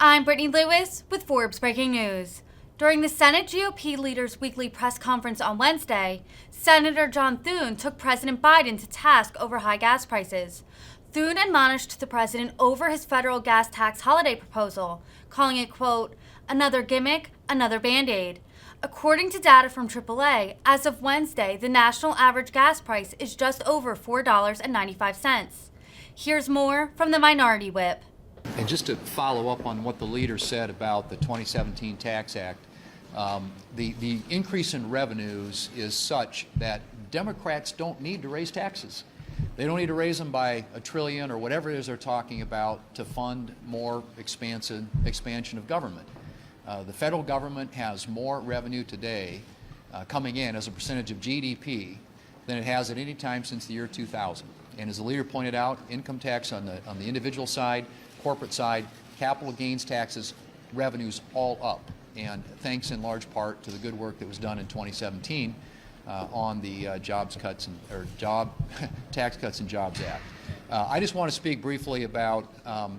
I'm Brittany Lewis with Forbes Breaking News. During the Senate GOP leaders' weekly press conference on Wednesday, Senator John Thune took President Biden to task over high gas prices. Thune admonished the president over his federal gas tax holiday proposal, calling it, quote, another gimmick, another Band-Aid. According to data from AAA, as of Wednesday, the national average gas price is just over $4.95. Here's more from the Minority Whip. And just to follow up on what the leader said about the 2017 Tax Act, the increase in revenues is such that Democrats don't need to raise taxes. They don't need to raise them by $1 trillion or whatever it is they're talking about to fund more expansion of government. The federal government has more revenue today coming in as a percentage of GDP than it has at any time since the year 2000. And as the leader pointed out, income tax on the individual side, corporate side, capital gains taxes, revenues all up. And thanks in large part to the good work that was done in 2017 on the Tax Cuts and Jobs Act. I just want to speak briefly about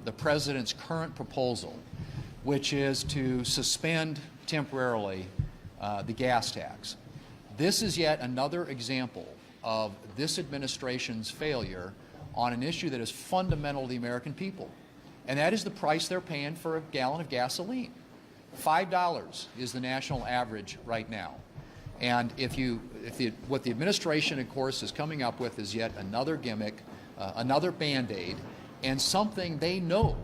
the President's current proposal, which is to suspend temporarily the gas tax. This is yet another example of this administration's failure on an issue that is fundamental to the American people, and that is the price they're paying for a gallon of gasoline. $5 is the national average right now. And what the administration, of course, is coming up with is yet another gimmick, another Band-Aid, and something they know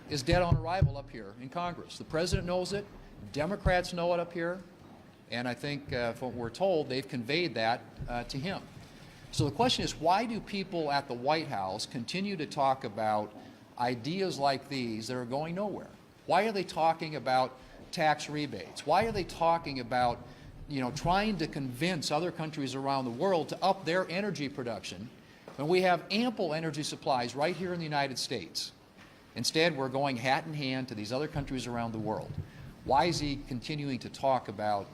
is dead on arrival up here in Congress. The President knows it, Democrats know it up here, and I think from what we're told, they've conveyed that to him. So the question is, why do people at the White House continue to talk about ideas like these that are going nowhere? Why are they talking about tax rebates? Why are they talking about, trying to convince other countries around the world to up their energy production when we have ample energy supplies right here in the United States? Instead, we're going hat in hand to these other countries around the world. Why is he continuing to talk about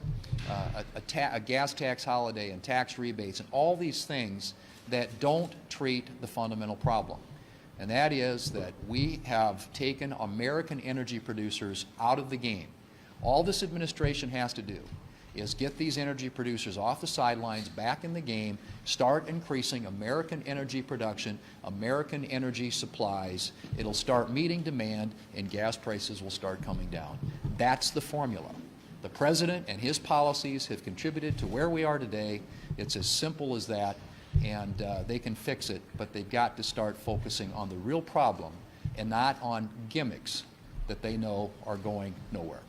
a gas tax holiday and tax rebates and all these things that don't treat the fundamental problem? And that is that we have taken American energy producers out of the game. All this administration has to do is get these energy producers off the sidelines, back in the game, start increasing American energy production, American energy supplies. It'll start meeting demand, and gas prices will start coming down. That's the formula. The President and his policies have contributed to where we are today. It's as simple as that, and they can fix it, but they've got to start focusing on the real problem and not on gimmicks that they know are going nowhere.